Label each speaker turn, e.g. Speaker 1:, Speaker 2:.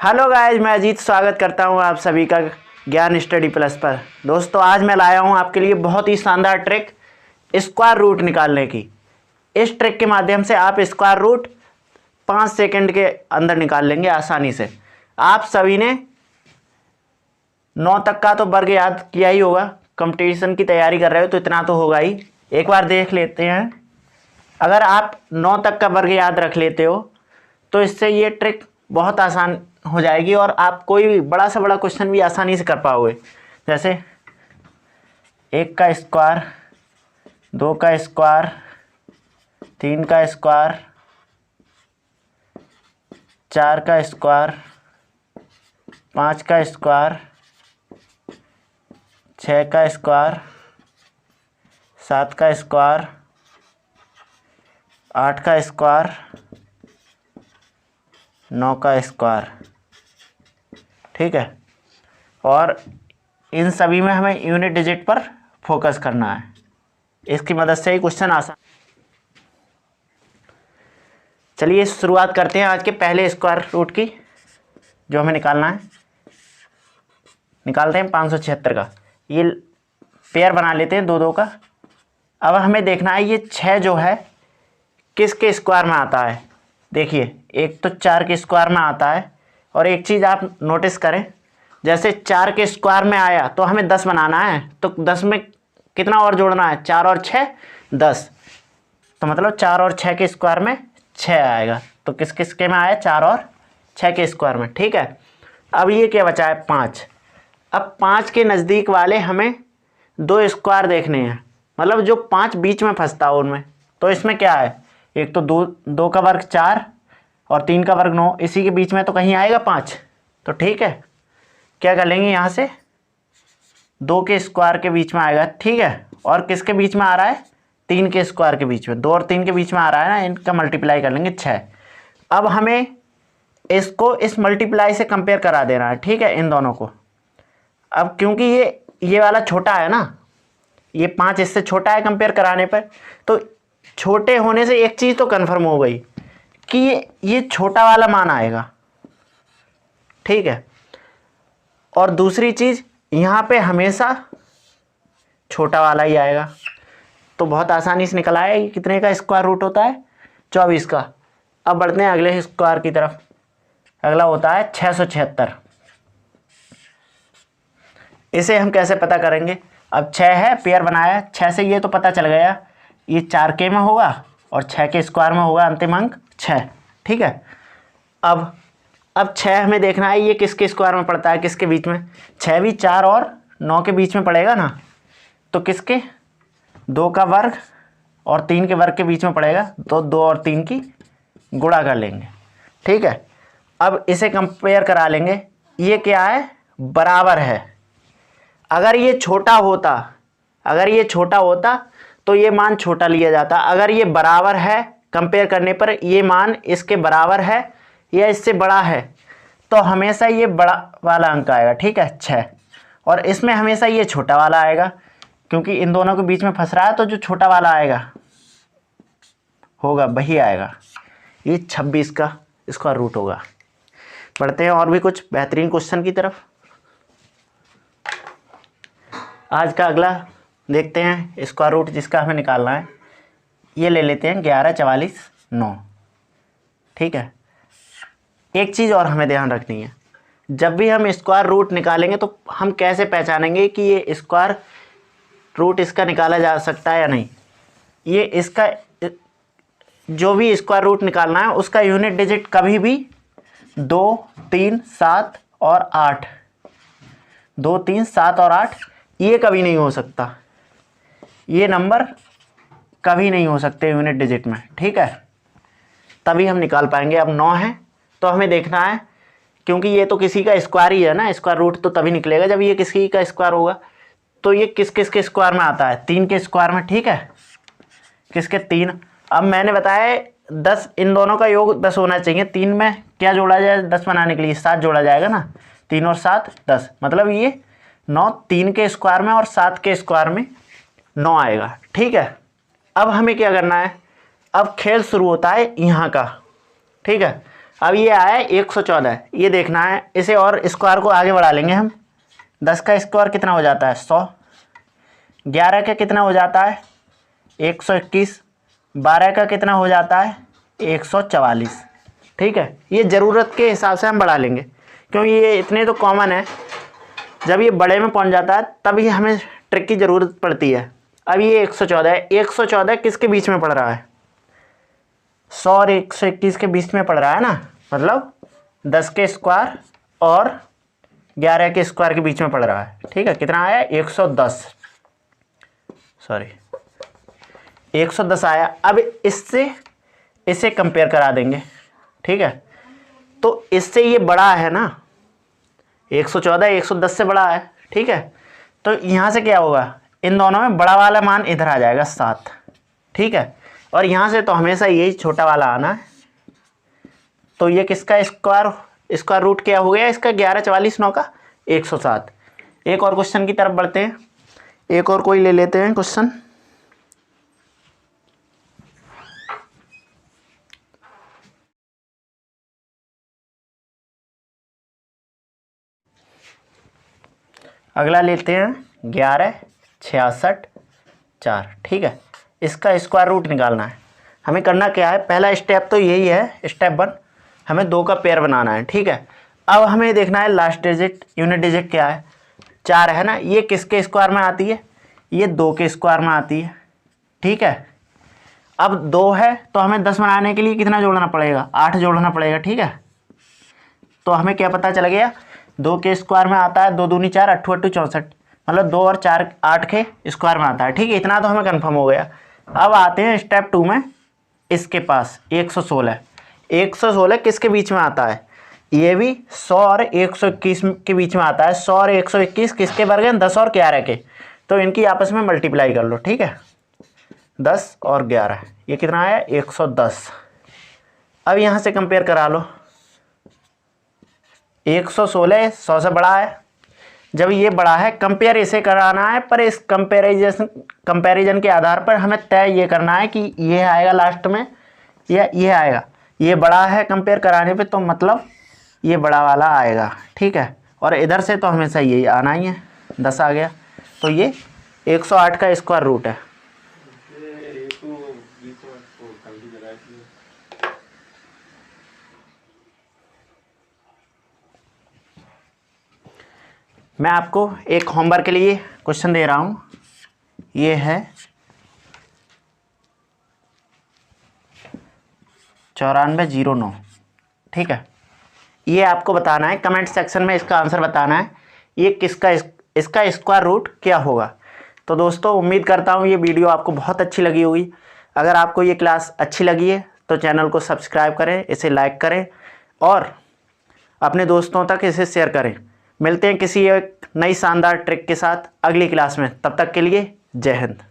Speaker 1: Hello guys, मैं अजीत स्वागत करता हूं आप सभी का ज्ञान स्टडी प्लस पर। दोस्तों, आज मैं लाया हूं आपके लिए बहुत ही शानदार ट्रिक स्क्वायर रूट निकालने की। इस ट्रिक के माध्यम से आप स्क्वायर रूट 5 सेकंड के अंदर निकाल लेंगे आसानी से। आप सभी ने 9 तक का तो वर्ग याद किया ही होगा। कंपटीशन की तैयारी कर रहे हो तो इतना तो होगा ही। एक बार देख लेते हैं। अगर आप 9 तक का वर्ग याद रख लेते हो तो इससे ये ट्रिक बहुत आसान हो जाएगी और आप कोई भी बड़ा से बड़ा क्वेश्चन भी आसानी से कर पाओगे। जैसे 1 का स्क्वायर, 2 का स्क्वायर, 3 का स्क्वायर, 4 का स्क्वायर, 5 का स्क्वायर, 6 का स्क्वायर, 7 का स्क्वायर, 8 का स्क्वायर, 9 का स्क्वायर। ठीक है, और इन सभी में हमें यूनिट डिजिट पर फोकस करना है। इसकी मदद से ही क्वेश्चन आसान। चलिए शुरुआत करते हैं आज के पहले स्क्वायर रूट की, जो हमें निकालना है। निकालते हैं 576 का। ये पेयर बना लेते हैं 2-2 का। अब हमें देखना है ये 6 जो है किसके स्क्वायर में आता है। देखिए, एक तो 4 के स्क्वायर में आता है, और एक चीज़ आप नोटिस करें, जैसे 4 के स्क्वायर में आया तो हमें 10 बनाना है, तो 10 में कितना और जोड़ना है? 4 और 6 10। तो मतलब 4 और 6 के स्क्वायर में 6 आएगा। तो किस किस के में आया? 4 और 6 के स्क्वायर में। ठीक है, अब ये क्या बचा है? 5। अब 5 के नज़दीक वाले हमें 2 स्क्वायर देखने हैं, मतलब जो 5 बीच में फंसता है उनमें। तो इसमें क्या है? एक तो 2 का वर्ग 4 और 3 का वर्ग 9, इसी के बीच में तो कहीं आएगा 5। तो ठीक है, क्या कर लेंगे यहाँ से? 2 के स्क्वायर के बीच में आएगा। ठीक है, और किसके बीच में आ रहा है? 3 के स्क्वायर के बीच में। 2 और 3 के बीच में आ रहा है ना, इनका मल्टीप्लाई कर लेंगे 6। अब हमें इसको इस मल्टीप्लाई से कंपेयर करा देना है। ठीक है, इन दोनों को। अब क्योंकि ये वाला छोटा है ना, ये 5 इससे छोटा है कंपेयर कराने पर, तो छोटे होने से एक चीज़ तो कन्फर्म हो गई कि ये छोटा वाला मान आएगा। ठीक है, और दूसरी चीज़ यहाँ पे हमेशा छोटा वाला ही आएगा। तो बहुत आसानी से निकल आया। कितने का स्क्वायर रूट होता है? 24 का। अब बढ़ते हैं अगले स्क्वायर की तरफ। अगला होता है 676। इसे हम कैसे पता करेंगे? अब 6 है, पेयर बनाया 6 से, ये तो पता चल गया ये 4 के में होगा और 6 के स्क्वायर में होगा अंतिम अंक 6। ठीक है, अब 6 हमें देखना है ये किसके स्क्वायर में पड़ता है, किसके बीच में? 6 भी 4 और 9 के बीच में पड़ेगा ना, तो किसके? 2 का वर्ग और 3 के वर्ग के बीच में पड़ेगा। तो 2 और 3 की गुणा कर लेंगे। ठीक है, अब इसे कंपेयर करा लेंगे। ये क्या है? बराबर है। अगर ये छोटा होता तो ये मान छोटा लिया जाता। अगर ये बराबर है, कंपेयर करने पर ये मान इसके बराबर है या इससे बड़ा है, तो हमेशा ये बड़ा वाला अंक आएगा। ठीक है, 6। और इसमें हमेशा ये छोटा वाला आएगा, क्योंकि इन दोनों के बीच में फंस रहा है, तो जो छोटा वाला आएगा होगा वही आएगा। ये 26 का स्क्वायर रूट होगा। बढ़ते हैं और भी कुछ बेहतरीन क्वेश्चन की तरफ। आज का अगला देखते हैं स्क्वायर रूट जिसका हमें निकालना है। ये ले लेते हैं 11, 44, 9। ठीक है, एक चीज़ और हमें ध्यान रखनी है, जब भी हम स्क्वायर रूट निकालेंगे तो हम कैसे पहचानेंगे कि ये स्क्वायर रूट इसका निकाला जा सकता है या नहीं। ये इसका जो भी स्क्वायर रूट निकालना है उसका यूनिट डिजिट कभी भी 2, 3, 7 और 8, 2, 3, 7 और 8 ये कभी नहीं हो सकता। ये नंबर कभी नहीं हो सकते यूनिट डिजिट में। ठीक है, तभी हम निकाल पाएंगे। अब 9 है तो हमें देखना है, क्योंकि ये तो किसी का स्क्वायर ही है ना, स्क्वायर रूट तो तभी निकलेगा जब ये किसी का स्क्वायर होगा। तो ये किस किस के स्क्वायर में आता है? 3 के स्क्वायर में। ठीक है, किसके? 3। अब मैंने बताया 10, इन दोनों का योग 10 होना चाहिए। 3 में क्या जोड़ा जाए 10 बनाने के लिए? 7 जोड़ा जाएगा ना। 3 और 7 10, मतलब ये 9 3 के स्क्वायर में और 7 के स्क्वायर में 9 आएगा। ठीक है, अब हमें क्या करना है? अब खेल शुरू होता है यहाँ का। ठीक है, अब ये आया 114, ये देखना है इसे, और स्क्वायर को आगे बढ़ा लेंगे हम। 10 का स्क्वायर कितना हो जाता है 100, 11 का कितना हो जाता है 121, 12 का कितना हो जाता है 144। ठीक है, ये ज़रूरत के हिसाब से हम बढ़ा लेंगे क्योंकि ये इतने तो कॉमन है। जब ये बड़े में पहुंच जाता है तभी हमें ट्रिक की ज़रूरत पड़ती है। अब ये 114 है, 114 किसके बीच में पड़ रहा है 100 और 121 के बीच में पड़ रहा है ना, मतलब 10 के स्क्वायर और 11 के स्क्वायर के बीच में पड़ रहा है। ठीक है, कितना आया 110, सॉरी 110 आया। अब इससे कंपेयर करा देंगे। ठीक है, तो इससे ये बड़ा है ना, 114 110 से बड़ा है। ठीक है, तो यहाँ से क्या होगा, इन दोनों में बड़ा वाला मान इधर आ जाएगा 7। ठीक है, और यहाँ से तो हमेशा यही छोटा वाला आना है। तो ये किसका स्क्वायर रूट क्या हो गया इसका 11 44 9 का 107। एक और क्वेश्चन की तरफ बढ़ते हैं, एक और कोई ले लेते हैं क्वेश्चन। अगला लेते हैं 11 66 4। ठीक है, इसका स्क्वायर रूट निकालना है। हमें करना क्या है, पहला स्टेप तो यही है, स्टेप 1 हमें 2 का पेयर बनाना है। ठीक है, अब हमें देखना है लास्ट डिजिट यूनिट डिजिट क्या है, 4 है ना, ये किसके स्क्वायर में आती है, ये 2 के स्क्वायर में आती है। ठीक है, अब 2 है तो हमें 10 बनाने के लिए कितना जोड़ना पड़ेगा 8 जोड़ना पड़ेगा। ठीक है, तो हमें क्या पता चल गया 2 के स्क्वायर में आता है 2 दूनी 4 8 8 64, मतलब 2 और 4 8 के स्क्वायर में आता है। ठीक है, इतना तो हमें कंफर्म हो गया। अब आते हैं स्टेप 2 में, इसके पास 116 किसके बीच में आता है, ये भी 100 और 121 के बीच में आता है। 100 और 121 किसके वर्ग हैं 10 और 11 के, तो इनकी आपस में मल्टीप्लाई कर लो। ठीक है, 10 और 11 ये कितना आया 110। अब यहाँ से कंपेयर करा लो, 116 100 से बड़ा है, जब ये बड़ा है कंपेयर इसे कराना है, पर इस कंपैरिजन के आधार पर हमें तय ये करना है कि ये आएगा लास्ट में या ये आएगा। ये बड़ा है कंपेयर कराने पे, तो मतलब ये बड़ा वाला आएगा। ठीक है, और इधर से तो हमेशा यही आना ही है, 10 आ गया, तो ये 108 का स्क्वायर रूट है। मैं आपको एक होमवर्क के लिए क्वेश्चन दे रहा हूँ, ये है 9409। ठीक है, ये आपको बताना है, कमेंट सेक्शन में इसका आंसर बताना है, ये इसका स्क्वायर रूट क्या होगा। तो दोस्तों उम्मीद करता हूँ ये वीडियो आपको बहुत अच्छी लगी होगी। अगर आपको ये क्लास अच्छी लगी है तो चैनल को सब्सक्राइब करें, इसे लाइक करें और अपने दोस्तों तक इसे शेयर करें। मिलते हैं किसी एक नई शानदार ट्रिक के साथ अगली क्लास में, तब तक के लिए जय हिंद।